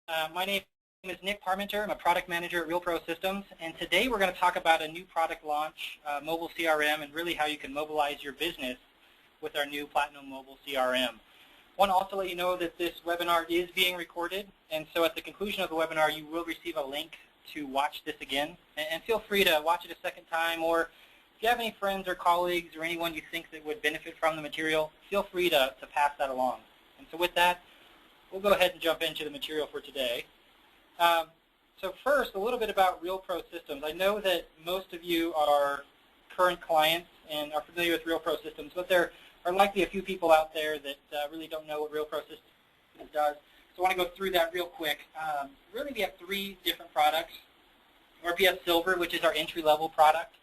My name is Nick Parmenter. I'm a product manager at RealPro Systems, and today we're going to talk about a new product launch, mobile CRM, and really how you can mobilize your business with our new Platinum Mobile CRM. I want to also let you know that this webinar is being recorded, and so at the conclusion of the webinar you will receive a link to watch this again. And feel free to watch it a second time, or if you have any friends or colleagues or anyone you think that would benefit from the material, feel free to pass that along. And so with that, we'll go ahead and jump into the material for today. So first, a little bit about RealPro Systems. I know that most of you are current clients and are familiar with RealPro Systems, but there are likely a few people out there that really don't know what RealPro Systems does. So I want to go through that real quick. Really, we have three different products. RPS Silver, which is our entry-level product.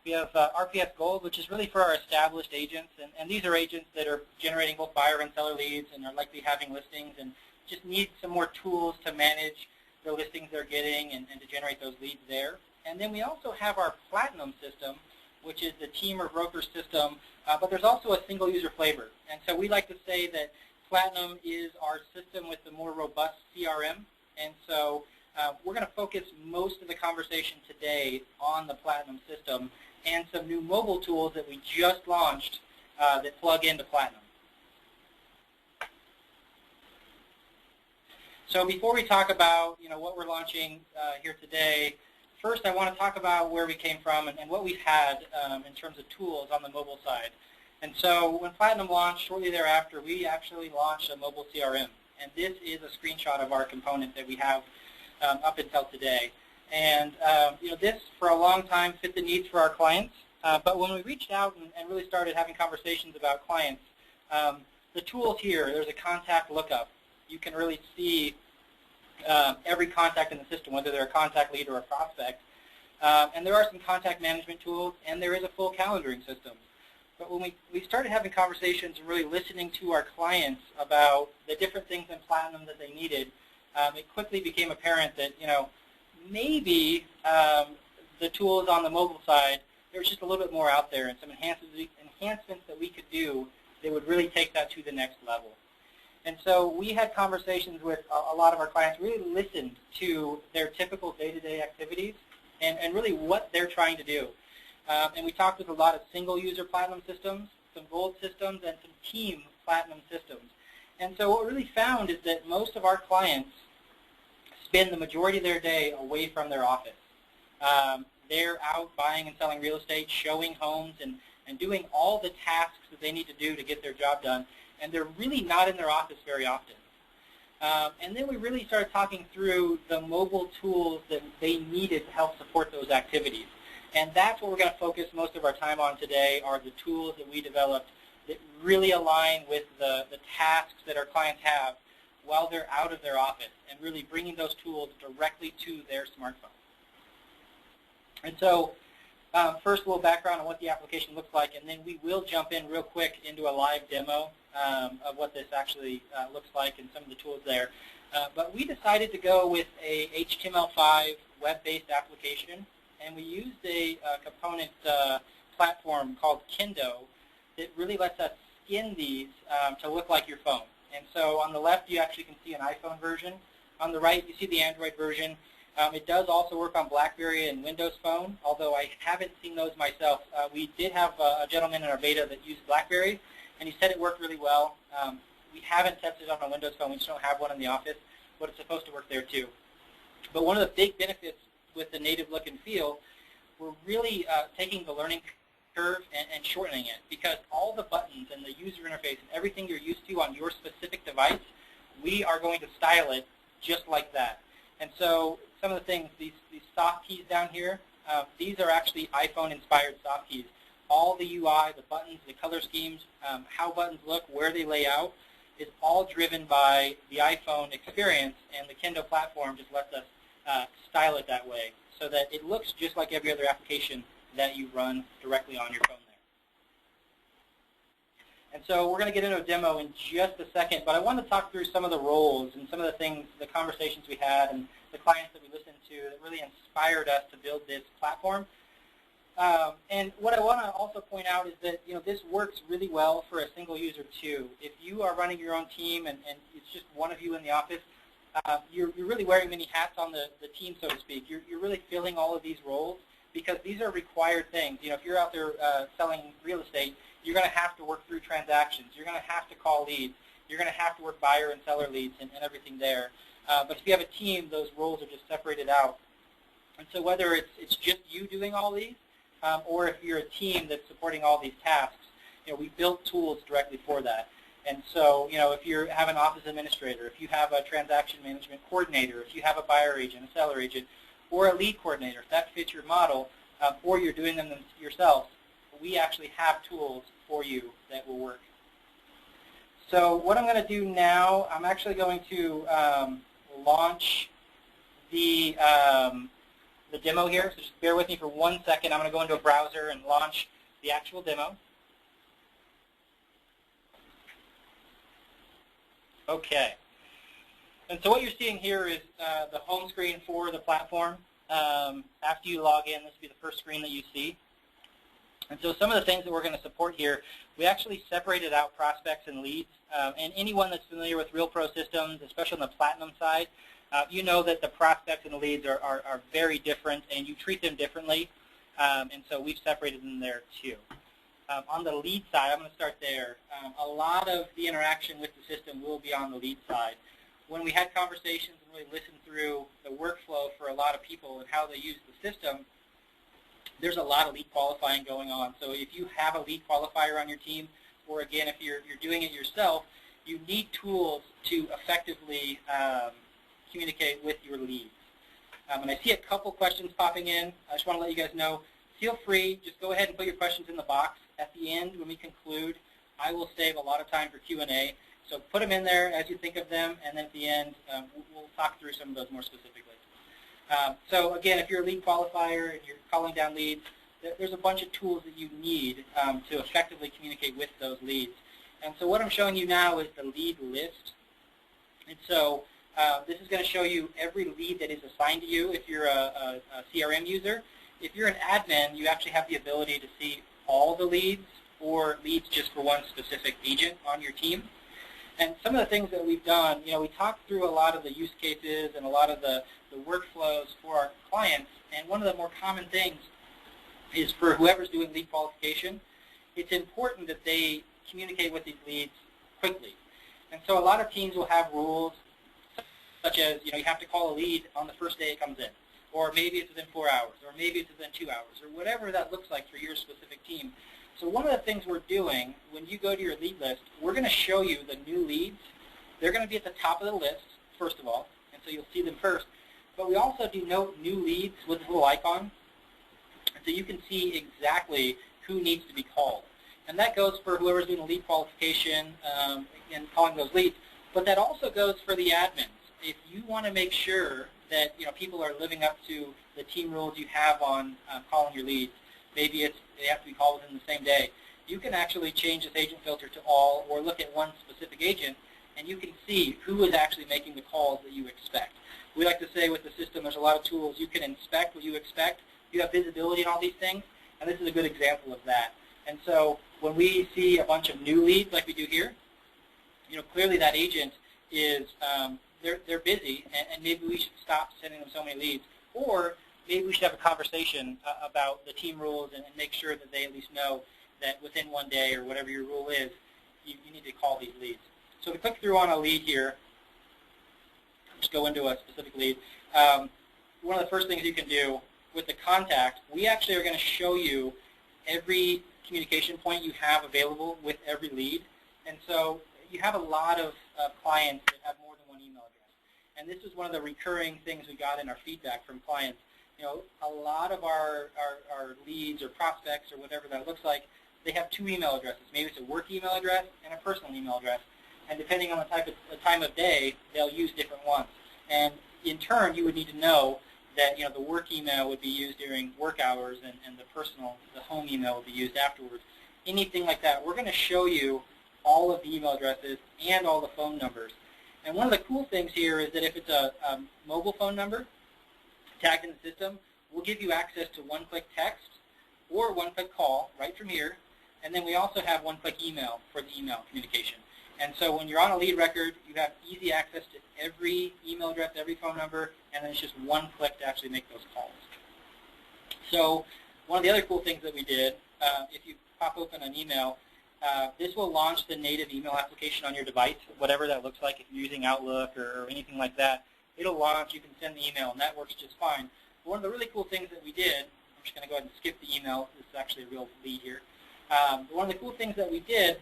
We have RPS Gold, which is really for our established agents, and these are agents that are generating both buyer and seller leads and are likely having listings and just need some more tools to manage the listings they're getting and to generate those leads there. And then we also have our Platinum system, which is the team or broker system, but there's also a single user flavor. And so we like to say that Platinum is our system with the more robust CRM, and so we're going to focus most of the conversation today on the Platinum system and some new mobile tools that we just launched that plug into Platinum. So before we talk about what we're launching here today, first I want to talk about where we came from and what we've had in terms of tools on the mobile side. And so when Platinum launched, shortly thereafter, we actually launched a mobile CRM. And this is a screenshot of our component that we have up until today. And this, for a long time, fit the needs for our clients. But when we reached out and really started having conversations about clients, the tools here, there's a contact lookup. You can really see every contact in the system, whether they're a contact lead or a prospect. And there are some contact management tools, and there is a full calendaring system. But when we started having conversations and really listening to our clients about the different things in Platinum that they needed, it quickly became apparent that maybe the tools on the mobile side, there was just a little bit more out there and some enhancements that we could do that would really take that to the next level. And so we had conversations with a lot of our clients, really listened to their typical day-to-day activities and really what they're trying to do. And we talked with a lot of single-user Platinum systems, some Gold systems, and some team Platinum systems. And so what we really found is that most of our clients spend the majority of their day away from their office. They're out buying and selling real estate, showing homes, and doing all the tasks that they need to do to get their job done, and they're really not in their office very often. And then we really started talking through the mobile tools that they needed to help support those activities. And that's what we're going to focus most of our time on today, are the tools that we developed that really align with the tasks that our clients have while they're out of their office, and really bringing those tools directly to their smartphone. And so first, a little background on what the application looks like, and then we will jump in real quick into a live demo of what this actually looks like and some of the tools there. But we decided to go with a HTML5 web-based application, and we used a component platform called Kendo that really lets us skin these to look like your phone. And so on the left, you actually can see an iPhone version. On the right, you see the Android version. It does also work on BlackBerry and Windows Phone, although I haven't seen those myself. We did have a gentleman in our beta that used BlackBerry, and he said it worked really well. We haven't tested it on a Windows Phone. We just don't have one in the office, but it's supposed to work there too. But one of the big benefits with the native look and feel, we're really taking the learning curve and shortening it, because all the buttons and the user interface and everything you're used to on your specific device, we are going to style it just like that. And so some of the things, these soft keys down here, these are actually iPhone-inspired soft keys. All the UI, the buttons, the color schemes, how buttons look, where they lay out, is all driven by the iPhone experience, and the Kendo platform just lets us style it that way so that it looks just like every other application that you run directly on your phone there. And so we're going to get into a demo in just a second, but I want to talk through some of the roles and some of the things, the conversations we had and the clients that we listened to that really inspired us to build this platform. And what I want to also point out is that this works really well for a single user too. If you are running your own team and it's just one of you in the office, you're really wearing many hats on the team, so to speak. You're really filling all of these roles because these are required things. If you're out there selling real estate, you're going to have to work through transactions. You're going to have to call leads. You're going to have to work buyer and seller leads and everything there. But if you have a team, those roles are just separated out. And so whether it's just you doing all these, or if you're a team that's supporting all these tasks, we built tools directly for that. And so, if you have an office administrator, if you have a transaction management coordinator, if you have a buyer agent, a seller agent, or a lead coordinator, if that fits your model, or you're doing them yourself, we actually have tools for you that will work. So what I'm going to do now, I'm actually going to launch the demo here. So just bear with me for 1 second. I'm going to go into a browser and launch the actual demo. Okay. And so what you're seeing here is the home screen for the platform. After you log in, this will be the first screen that you see. And so some of the things that we're going to support here, we actually separated out prospects and leads. And anyone that's familiar with Real Pro systems, especially on the Platinum side, you know that the prospects and the leads are very different, and you treat them differently. And so we've separated them there too. On the lead side, I'm going to start there. A lot of the interaction with the system will be on the lead side. When we had conversations and really listened through the workflow for a lot of people and how they use the system, there's a lot of lead qualifying going on. So if you have a lead qualifier on your team, or again, if you're doing it yourself, you need tools to effectively communicate with your leads. And I see a couple questions popping in. I just want to let you guys know, feel free, just go ahead and put your questions in the box. At the end, when we conclude, I will save a lot of time for Q&A. So put them in there as you think of them, and then at the end, we'll talk through some of those more specifically. So again, if you're a lead qualifier and you're calling down leads, there's a bunch of tools that you need to effectively communicate with those leads. And so what I'm showing you now is the lead list. And so this is going to show you every lead that is assigned to you if you're a CRM user. If you're an admin, you actually have the ability to see all the leads or leads just for one specific agent on your team. And some of the things that we've done, we talked through a lot of the use cases and a lot of the workflows for our clients. And one of the more common things is for whoever's doing lead qualification, it's important that they communicate with these leads quickly. And so a lot of teams will have rules such as, you have to call a lead on the first day it comes in, or maybe it's within 4 hours, or maybe it's within 2 hours, or whatever that looks like for your specific team. So one of the things we're doing, when you go to your lead list, we're going to show you the new leads. They're going to be at the top of the list, first of all, and so you'll see them first. But we also denote new leads with a little icon, so you can see exactly who needs to be called. And that goes for whoever's doing a lead qualification and calling those leads. But that also goes for the admins. If you want to make sure that people are living up to the team rules you have on calling your leads, maybe they have to be called within the same day, you can actually change this agent filter to all or look at one specific agent, and you can see who is actually making the calls that you expect. We like to say with the system there's a lot of tools. You can inspect what you expect. You have visibility in all these things, and this is a good example of that. And so when we see a bunch of new leads like we do here, clearly that agent is they're busy, and maybe we should stop sending them so many leads, or maybe we should have a conversation about the team rules and make sure that they at least know that within 1 day or whatever your rule is, you need to call these leads. So if we click through on a lead here, just go into a specific lead. One of the first things you can do with the contact, we actually are going to show you every communication point you have available with every lead. And so you have a lot of clients that have more than one email address. And this is one of the recurring things we got in our feedback from clients. A lot of our leads or prospects or whatever that looks like, they have 2 email addresses. Maybe it's a work email address and a personal email address. And depending on the time of day, they'll use different ones. And in turn, you would need to know that the work email would be used during work hours and the home email would be used afterwards. Anything like that. We're going to show you all of the email addresses and all the phone numbers. And one of the cool things here is that if it's a mobile phone number tagged in the system, we'll give you access to one-click text or one-click call right from here. And then we also have one-click email for the email communication. And so when you're on a lead record, you have easy access to every email address, every phone number, and then it's just one click to actually make those calls. So one of the other cool things that we did, if you pop open an email, this will launch the native email application on your device, whatever that looks like. If you're using Outlook or anything like that, it'll launch. You can send the email, and that works just fine. But one of the really cool things that we did, I'm just going to go ahead and skip the email. This is actually a real lead here. But one of the cool things that we did,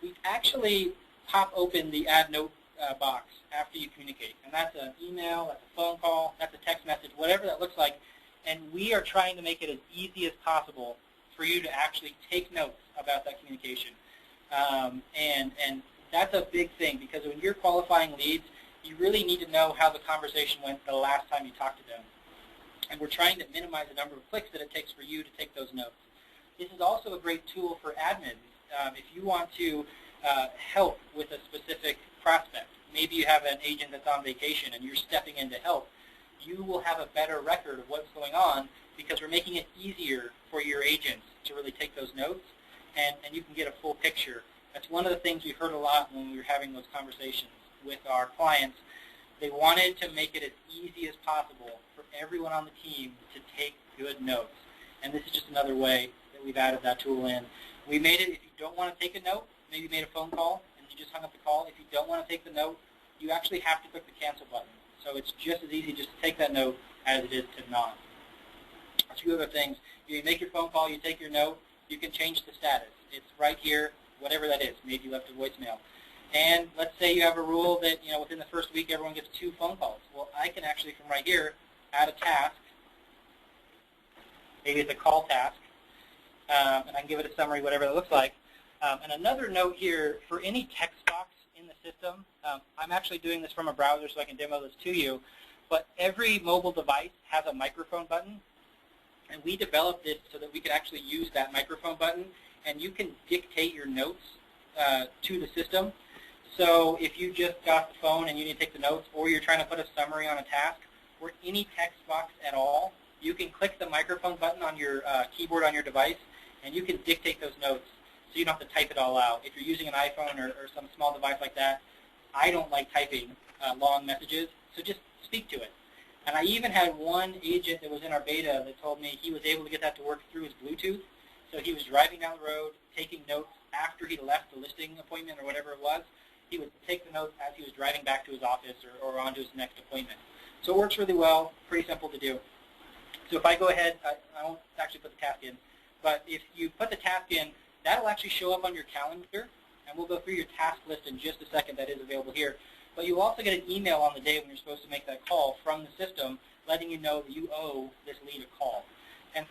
we actually pop open the add note box after you communicate. And that's an email, that's a phone call, that's a text message, whatever that looks like. And we are trying to make it as easy as possible for you to actually take notes about that communication. And that's a big thing, because when you're qualifying leads, you really need to know how the conversation went the last time you talked to them. And we're trying to minimize the number of clicks that it takes for you to take those notes. This is also a great tool for admins. If you want to help with a specific prospect, maybe you have an agent that's on vacation and you're stepping in to help, you will have a better record of what's going on, because we're making it easier for your agents to really take those notes, and you can get a full picture. That's one of the things we heard a lot when we were having those conversations with our clients. They wanted to make it as easy as possible for everyone on the team to take good notes. And this is just another way that we've added that tool in. We made it, if you don't want to take a note, maybe you made a phone call and you just hung up the call. If you don't want to take the note, you actually have to click the cancel button. So it's just as easy just to take that note as it is to not. A few other things. You make your phone call, you take your note, you can change the status. It's right here, whatever that is. Maybe you left a voicemail. And let's say you have a rule that, within the first week everyone gets 2 phone calls. Well, I can actually, from right here, add a task. Maybe it's a call task. And I can give it a summary, whatever it looks like. And another note here, for any text box in the system, I'm actually doing this from a browser so I can demo this to you, but every mobile device has a microphone button, and we developed it so that we could actually use that microphone button, and you can dictate your notes to the system. So if you just got the phone and you need to take the notes, or you're trying to put a summary on a task, or any text box at all, you can click the microphone button on your keyboard on your device, and you can dictate those notes so you don't have to type it all out. If you're using an iPhone or some small device like that, I don't like typing long messages, so just speak to it. And I even had one agent that was in our beta that told me he was able to get that to work through his Bluetooth. So he was driving down the road, taking notes after he left the listing appointment or whatever it was. He would take the notes as he was driving back to his office or on to his next appointment. So it works really well, pretty simple to do. So if I go ahead, I won't actually put the task in, but if you put the task in, that'll actually show up on your calendar, and we'll go through your task list in just a second. That is available here. But you'll also get an email on the day when you're supposed to make that call from the system letting you know that you owe this lead a call. And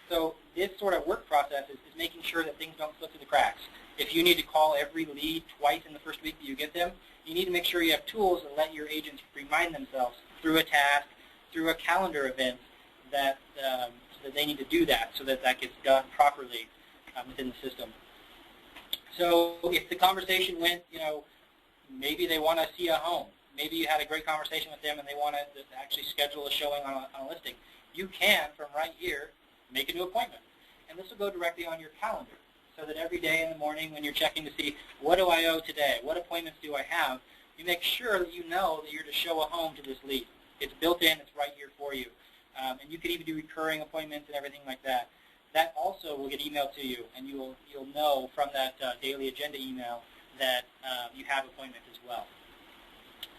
so this sort of work process is making sure that things don't slip through the cracks. If you need to call every lead twice in the first week that you get them, you need to make sure you have tools that let your agents remind themselves through a task, through a calendar event, that they need to do that so that that gets done properly within the system. So if the conversation went, maybe they want to see a home. Maybe you had a great conversation with them and they want to actually schedule a showing on a listing. You can, from right here, make a new appointment. And this will go directly on your calendar so that every day in the morning when you're checking to see, what do I owe today? What appointments do I have? You make sure that you know that you're to show a home to this lead. It's built in. It's right here for you. And you can even do recurring appointments and everything like that. That also will get emailed to you, and you'll know from that daily agenda email that you have appointments as well.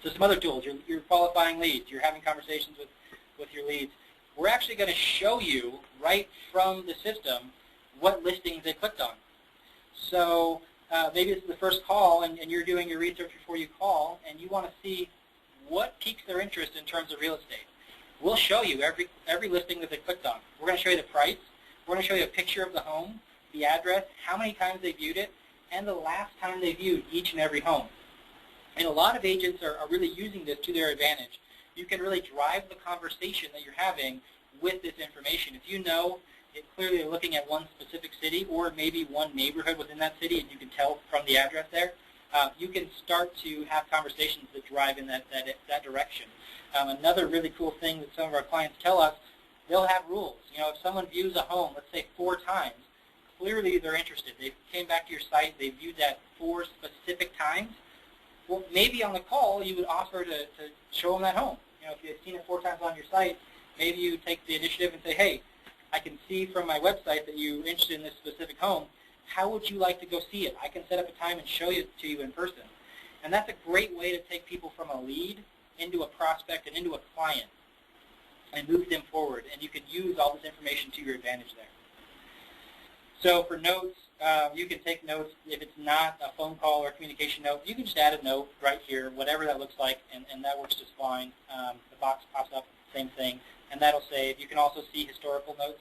So some other tools. You're qualifying leads. You're having conversations with your leads. We're actually going to show you right from the system what listings they clicked on. So maybe it's the first call, and you're doing your research before you call, and you want to see what piques their interest in terms of real estate. We'll show you every listing that they clicked on. We're going to show you the price. We're going to show you a picture of the home, the address, how many times they viewed it, and the last time they viewed each and every home. And a lot of agents are really using this to their advantage. You can really drive the conversation that you're having with this information. If you know it clearly you're looking at one specific city or maybe one neighborhood within that city, and you can tell from the address there, you can start to have conversations that drive in that direction. Another really cool thing that some of our clients tell us, they'll have rules. If someone views a home, let's say 4 times, clearly they're interested. They came back to your site, they viewed that 4 specific times. Well, maybe on the call you would offer to show them that home. If you've seen it 4 times on your site, maybe you take the initiative and say, hey, I can see from my website that you're interested in this specific home. How would you like to go see it? I can set up a time and show it to you in person. And that's a great way to take people from a lead into a prospect and into a client and move them forward. And you can use all this information to your advantage there. So for notes, you can take notes. If it's not a phone call or communication note, you can just add a note right here, whatever that looks like, and that works just fine. The box pops up, same thing, and that'll save. You can also see historical notes.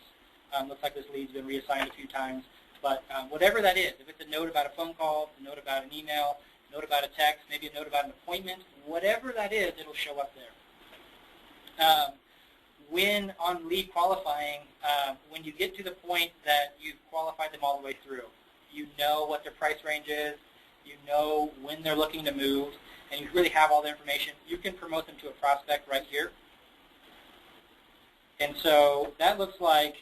Looks like this lead's been reassigned a few times. But whatever that is, if it's a note about a phone call, a note about an email, a note about a text, maybe a note about an appointment, whatever that is, it'll show up there. When on lead qualifying, when you get to the point that you've qualified them all the way through, you know what their price range is, you know when they're looking to move, and you really have all the information, you can promote them to a prospect right here. And so that looks like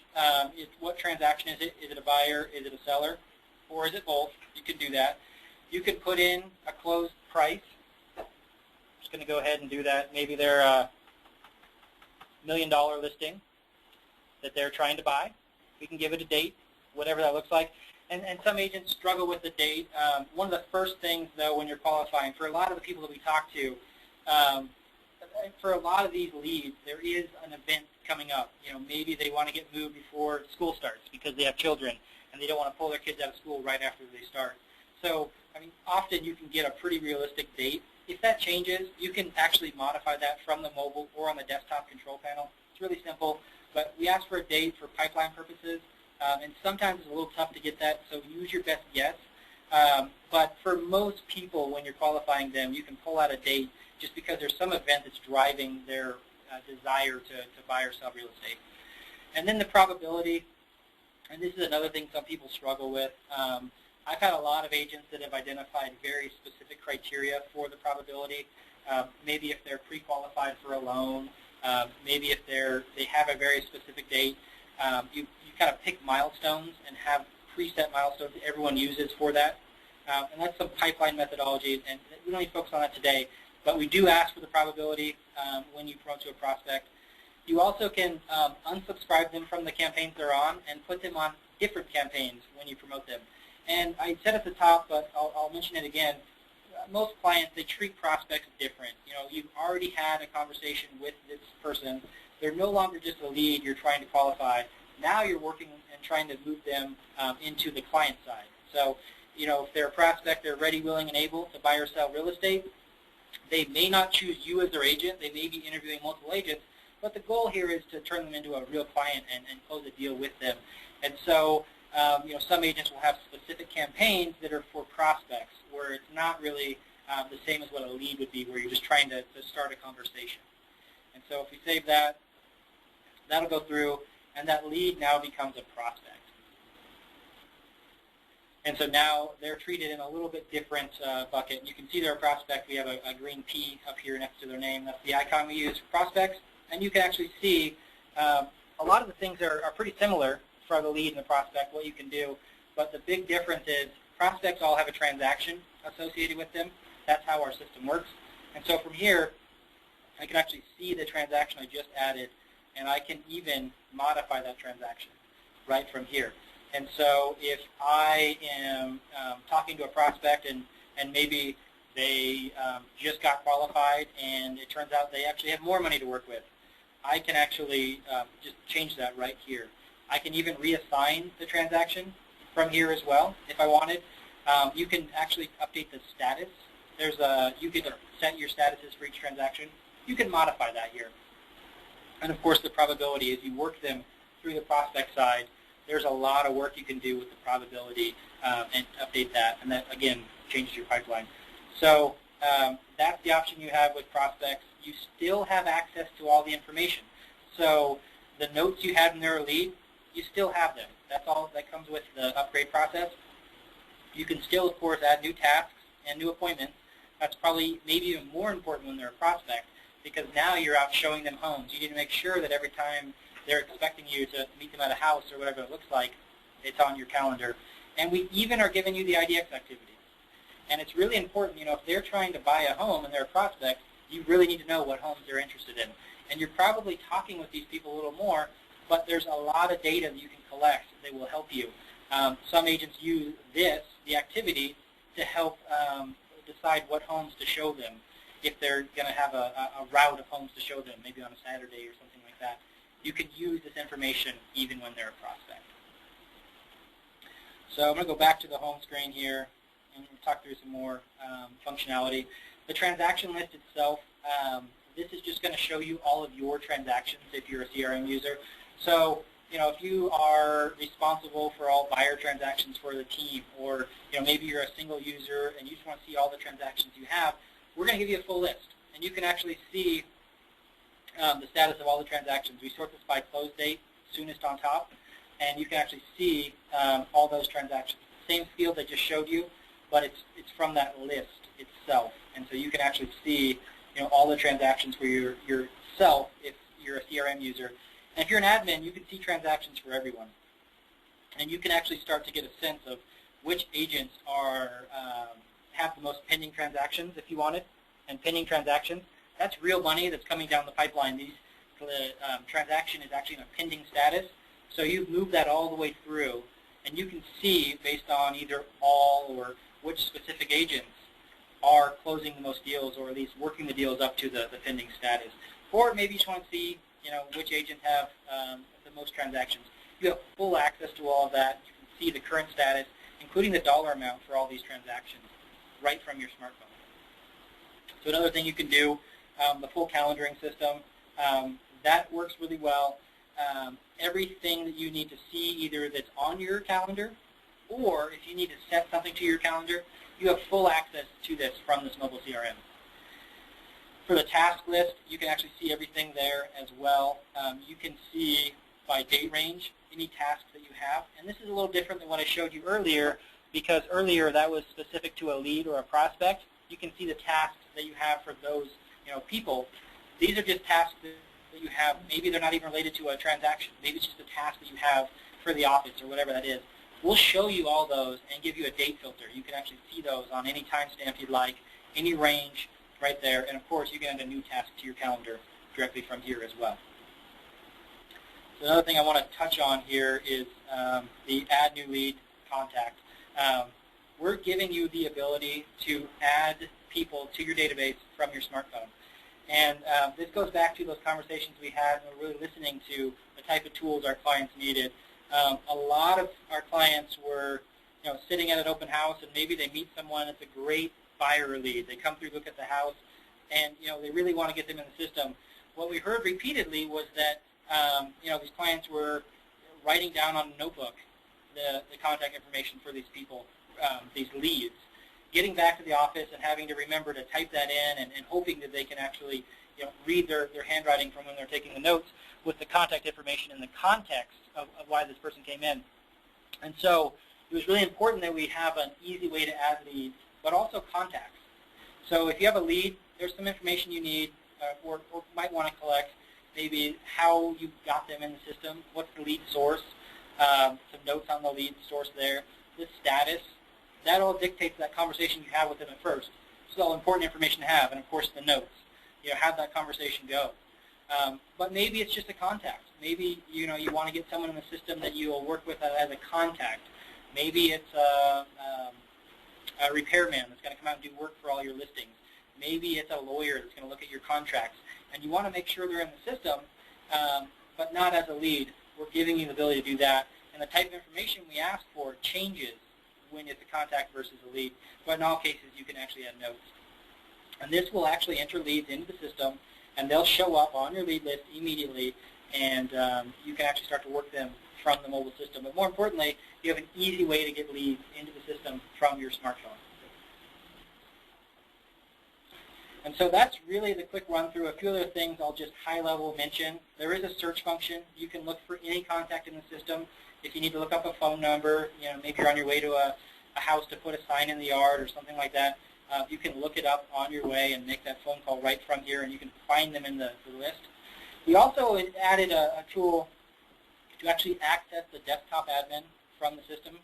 what transaction is it? Is it a buyer? Is it a seller? Or is it both? You can do that. You can put in a closed price. I'm just going to go ahead and do that. Maybe they're $1 million listing that they're trying to buy. We can give it a date, whatever that looks like. And some agents struggle with the date. One of the first things, though, when you're qualifying, for a lot of the people that we talk to, for a lot of these leads, there is an event coming up. Maybe they want to get moved before school starts because they have children and they don't want to pull their kids out of school right after they start. So, often you can get a pretty realistic date. If that changes, you can actually modify that from the mobile or on the desktop control panel. It's really simple, but we ask for a date for pipeline purposes, and sometimes it's a little tough to get that, so use your best guess. But for most people, when you're qualifying them, you can pull out a date just because there's some event that's driving their desire to buy or sell real estate. And then the probability, and this is another thing some people struggle with. I've had a lot of agents that have identified very specific criteria for the probability. Maybe if they're pre-qualified for a loan, maybe if they have a very specific date. You kind of pick milestones and have preset milestones that everyone uses for that. And that's some pipeline methodology, and we don't need to focus on that today. But we do ask for the probability when you promote to a prospect. You also can unsubscribe them from the campaigns they're on and put them on different campaigns when you promote them. And I said at the top, but I'll mention it again, most clients, they treat prospects different. You've already had a conversation with this person. They're no longer just a lead you're trying to qualify. Now you're working and trying to move them into the client side. So, if they're a prospect, they're ready, willing, and able to buy or sell real estate. They may not choose you as their agent. They may be interviewing multiple agents. But the goal here is to turn them into a real client and close a deal with them. And so, some agents will have specific campaigns that are for prospects where it's not really the same as what a lead would be, where you're just trying to start a conversation. And so if we save that, that'll go through, and that lead now becomes a prospect. And so now they're treated in a little bit different bucket. You can see they're a prospect. We have a green P up here next to their name. That's the icon we use for prospects. And you can actually see a lot of the things are pretty similar for the lead and the prospect, what you can do. But the big difference is prospects all have a transaction associated with them. That's how our system works. And so from here, I can actually see the transaction I just added, and I can even modify that transaction right from here. And so if I am talking to a prospect and maybe they just got qualified and it turns out they actually have more money to work with, I can actually just change that right here. I can even reassign the transaction from here as well if I wanted. You can actually update the status. You can set your statuses for each transaction. You can modify that here. And of course the probability is you work them through the prospect side. There's a lot of work you can do with the probability and update that, and that again changes your pipeline. So that's the option you have with prospects. You still have access to all the information. So the notes you had in their lead, you still have them. That's all that comes with the upgrade process. You can still, of course, add new tasks and new appointments. That's probably maybe even more important when they're a prospect, because now you're out showing them homes. You need to make sure that every time they're expecting you to meet them at a house or whatever it looks like, it's on your calendar. And we even are giving you the IDX activities. And it's really important, if they're trying to buy a home and they're a prospect, you really need to know what homes they're interested in. And you're probably talking with these people a little more, but there's a lot of data that you can collect that will help you. Some agents use the activity, to help decide what homes to show them, if they're going to have a route of homes to show them, maybe on a Saturday or something like that. You can use this information even when they're a prospect. So I'm going to go back to the home screen here and talk through some more functionality. The transaction list itself, this is just going to show you all of your transactions if you're a CRM user. So, if you are responsible for all buyer transactions for the team, or maybe you're a single user and you just want to see all the transactions you have, we're going to give you a full list, and you can actually see the status of all the transactions. We sort this by close date, soonest on top, and you can actually see all those transactions. Same field I just showed you, but it's from that list itself, and so you can actually see all the transactions for yourself if you're a CRM user. And if you're an admin, you can see transactions for everyone, and you can actually start to get a sense of which agents have the most pending transactions, if you wanted. And pending transactions, that's real money that's coming down the pipeline. The transaction is actually in a pending status, so you've moved that all the way through, and you can see based on either all or which specific agents are closing the most deals, or at least working the deals up to the pending status. Or maybe you just want to see which agents have the most transactions. You have full access to all of that. You can see the current status, including the dollar amount for all these transactions, right from your smartphone. So another thing you can do, the full calendaring system, that works really well. Everything that you need to see, either that's on your calendar, or if you need to set something to your calendar, you have full access to this from this mobile CRM. For the task list, you can actually see everything there as well. You can see by date range any tasks that you have. And this is a little different than what I showed you earlier, because earlier that was specific to a lead or a prospect. You can see the tasks that you have for those people. These are just tasks that you have. Maybe they're not even related to a transaction. Maybe it's just a task that you have for the office or whatever that is. We'll show you all those and give you a date filter. You can actually see those on any timestamp you'd like, any range right there. And of course, you can add a new task to your calendar directly from here as well. So another thing I want to touch on here is the add new lead contact. We're giving you the ability to add people to your database from your smartphone. And this goes back to those conversations we had, and we're really listening to the type of tools our clients needed. A lot of our clients were sitting at an open house, and maybe they meet someone that's a great buyer lead. They come through, look at the house, and they really want to get them in the system. What we heard repeatedly was that these clients were writing down on a notebook the contact information for these people, these leads, getting back to the office and having to remember to type that in, and hoping that they can actually read their handwriting from when they're taking the notes with the contact information in the context of why this person came in. And so it was really important that we have an easy way to add leads, but also contacts. So if you have a lead, there's some information you need or might want to collect, maybe how you got them in the system, what's the lead source, some notes on the lead source there, the status. That all dictates that conversation you have with them at first. This is all important information to have, and of course the notes. How'd that conversation go? But maybe it's just a contact. Maybe you want to get someone in the system that you will work with as a contact. Maybe it's a repairman that's going to come out and do work for all your listings. Maybe it's a lawyer that's going to look at your contracts. And you want to make sure they're in the system, but not as a lead. We're giving you the ability to do that. And the type of information we ask for changes when it's a contact versus a lead. But in all cases, you can actually add notes. And this will actually enter leads into the system, and they'll show up on your lead list immediately, and you can actually start to work them from the mobile system. But more importantly, you have an easy way to get leads into the system from your smartphone. And so that's really the quick run through. A few other things I'll just high level mention. There is a search function. You can look for any contact in the system. If you need to look up a phone number, maybe you're on your way to a house to put a sign in the yard or something like that, you can look it up on your way and make that phone call right from here, and you can find them in the list. We also added a tool to actually access the desktop admin from the system.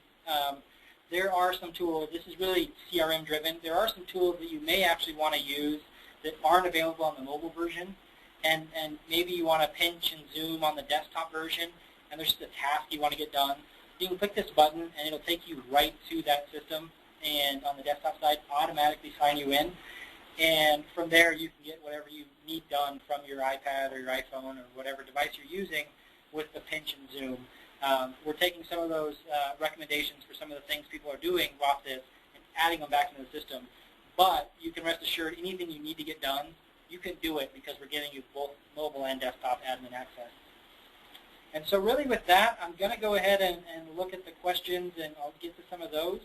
there are some tools, this is really CRM driven, there are some tools that you may actually want to use that aren't available on the mobile version, and maybe you want to pinch and zoom on the desktop version, and there's just a task you want to get done. You can click this button and it'll take you right to that system, and on the desktop side automatically sign you in, and from there you can get whatever you need done from your iPad or your iPhone or whatever device you're using with the pinch and zoom. We're taking some of those recommendations for some of the things people are doing off this and adding them back into the system. But you can rest assured anything you need to get done, you can do it because we're giving you both mobile and desktop admin access. And so really with that, I'm going to go ahead and look at the questions, and I'll get to some of those.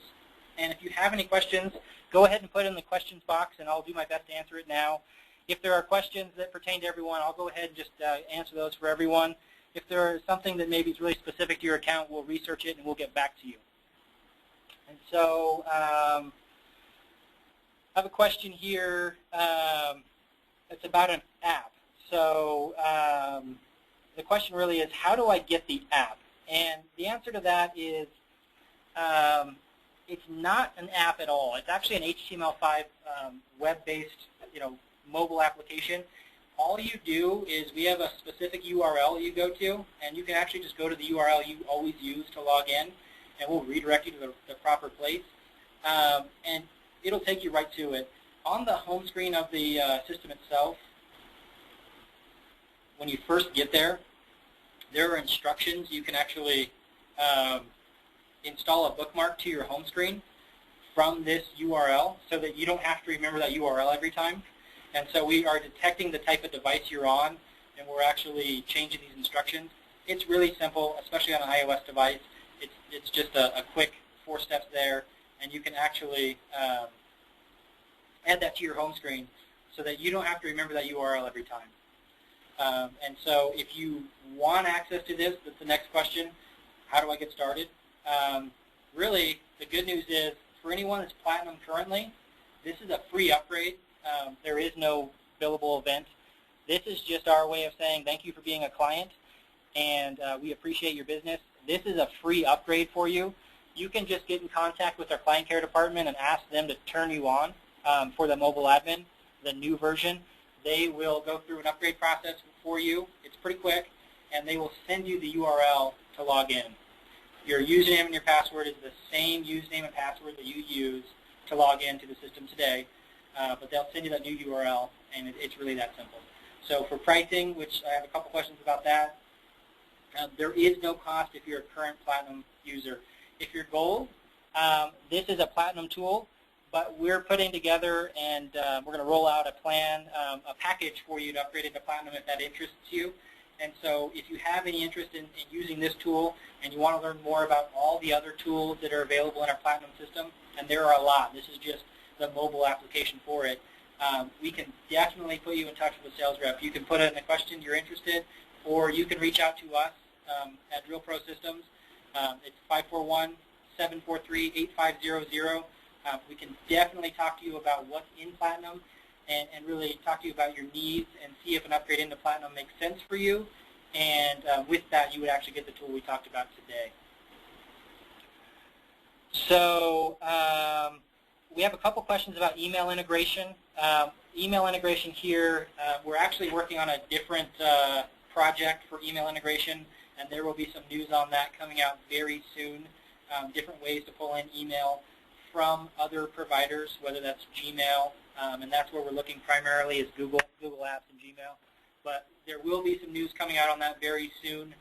And if you have any questions, go ahead and put it in the questions box, and I'll do my best to answer it now. If there are questions that pertain to everyone, I'll go ahead and just answer those for everyone. If there is something that maybe is really specific to your account, we'll research it and we'll get back to you. And so I have a question here. It's about an app. So the question really is, how do I get the app? And the answer to that is it's not an app at all. It's actually an HTML5 web-based, mobile application. All you do is we have a specific URL you go to, and you can actually just go to the URL you always use to log in, and we'll redirect you to the proper place, and it'll take you right to it. On the home screen of the system itself, when you first get there, there are instructions. You can actually install a bookmark to your home screen from this URL so that you don't have to remember that URL every time. And so we are detecting the type of device you're on, and we're actually changing these instructions. It's really simple, especially on an iOS device. It's just a quick 4 steps there, and you can actually add that to your home screen so that you don't have to remember that URL every time. And so if you want access to this, that's the next question. How do I get started? Really, the good news is, for anyone that's Platinum currently, this is a free upgrade. There is no billable event. This is just our way of saying thank you for being a client, and we appreciate your business. This is a free upgrade for you. You can just get in contact with our client care department and ask them to turn you on for the mobile admin, the new version. They will go through an upgrade process for you. It's pretty quick, and they will send you the URL to log in. Your username and your password is the same username and password that you use to log into the system today. But they'll send you that new URL, and it's really that simple. So for pricing, which I have a couple questions about that, there is no cost if you're a current Platinum user. If you're Gold, this is a Platinum tool, but we're putting together and we're going to roll out a plan, a package for you to upgrade into Platinum if that interests you. And so if you have any interest in using this tool and you want to learn more about all the other tools that are available in our Platinum system, and there are a lot, this is just the mobile application for it, we can definitely put you in touch with a sales rep. You can put in a question you're interested, or you can reach out to us at Drill Pro Systems. It's 541-743-8500. We can definitely talk to you about what's in Platinum and really talk to you about your needs and see if an upgrade into Platinum makes sense for you. And with that, you would actually get the tool we talked about today. So we have a couple questions about email integration. Email integration here, we're actually working on a different project for email integration, and there will be some news on that coming out very soon. Different ways to pull in email from other providers, whether that's Gmail, and that's where we're looking primarily is Google Apps and Gmail. But there will be some news coming out on that very soon.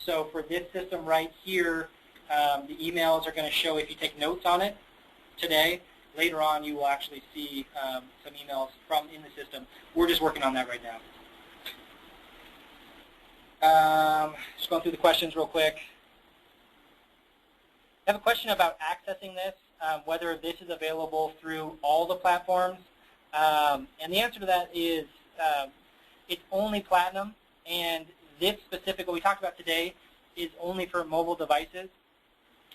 So for this system right here, the emails are going to show if you take notes on it today. Later on, you will actually see some emails from in the system. We're just working on that right now. Just going through the questions real quick. I have a question about accessing this, whether this is available through all the platforms. And the answer to that is it's only Platinum, and this specific, what we talked about today, is only for mobile devices.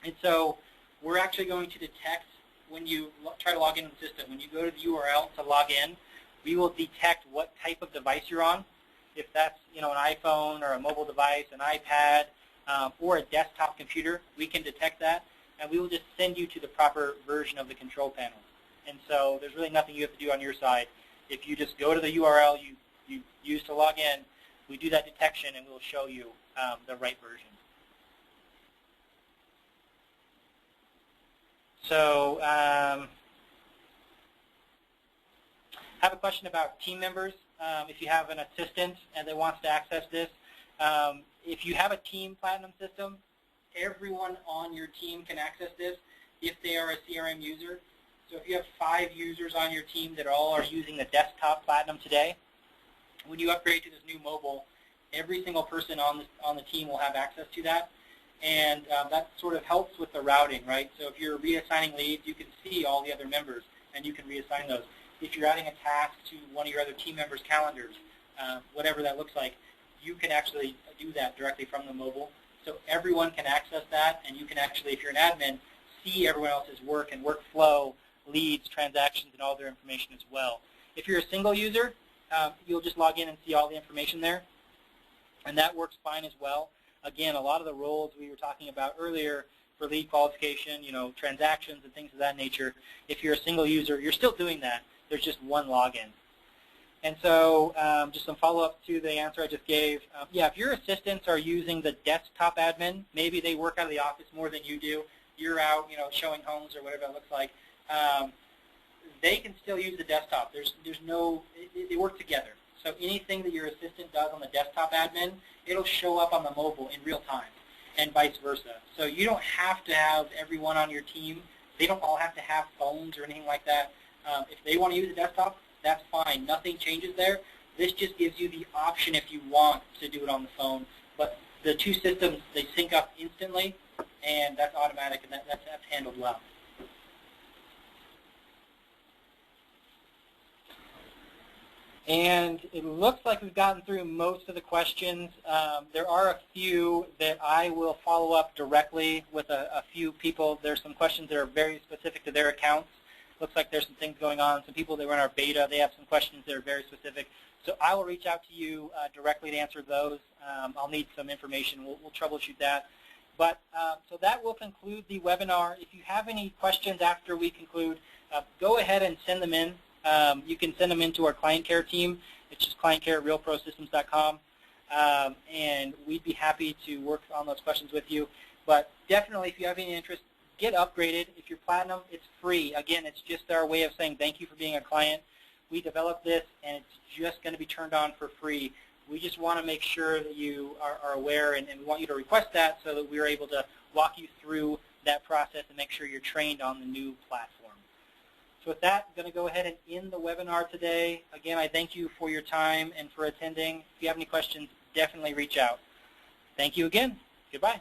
And so we're actually going to detect when you try to log into the system. When you go to the URL to log in, we will detect what type of device you're on. If that's an iPhone or a mobile device, an iPad, or a desktop computer, we can detect that. and we will just send you to the proper version of the control panel. And so there's really nothing you have to do on your side. If you just go to the URL you use to log in, we do that detection and we'll show you the right version. So I have a question about team members. If you have an assistant and they wants to access this, if you have a team Platinum system, everyone on your team can access this if they are a CRM user. So if you have 5 users on your team that all are using the desktop Platinum today, when you upgrade to this new mobile, every single person on the team will have access to that. And that sort of helps with the routing, right? So if you're reassigning leads, you can see all the other members, and you can reassign those. If you're adding a task to one of your other team members' calendars, whatever that looks like, you can actually do that directly from the mobile. So everyone can access that, and you can actually, if you're an admin, see everyone else's work and workflow, leads, transactions, and all their information as well. If you're a single user, you'll just log in and see all the information there, and that works fine as well. Again, a lot of the roles we were talking about earlier for lead qualification, transactions and things of that nature, if you're a single user, you're still doing that. There's just one login. And so just some follow-up to the answer I just gave. Yeah, if your assistants are using the desktop admin, maybe they work out of the office more than you do. You're out, showing homes or whatever it looks like. They can still use the desktop. There's no, they work together. So anything that your assistant does on the desktop admin, it'll show up on the mobile in real time, and vice versa. So you don't have to have everyone on your team. They don't all have to have phones or anything like that. If they want to use a desktop, that's fine. Nothing changes there. This just gives you the option if you want to do it on the phone. But the two systems, they sync up instantly, and that's automatic, and that's handled well. And it looks like we've gotten through most of the questions. There are a few that I will follow up directly with a few people. There's some questions that are very specific to their accounts. Looks like there's some things going on. Some people that were in our beta, they have some questions that are very specific. So I will reach out to you directly to answer those. I'll need some information. We'll troubleshoot that. But so that will conclude the webinar. If you have any questions after we conclude, go ahead and send them in. You can send them into our client care team. It's just clientcare@realprosystems.com, and we'd be happy to work on those questions with you. But definitely, if you have any interest, get upgraded. If you're Platinum, it's free. Again, it's just our way of saying thank you for being a client. We developed this, and it's just going to be turned on for free. We just want to make sure that you are aware, and we want you to request that so that we're able to walk you through that process and make sure you're trained on the new platform. So with that, I'm going to go ahead and end the webinar today. Again, I thank you for your time and for attending. If you have any questions, definitely reach out. Thank you again. Goodbye.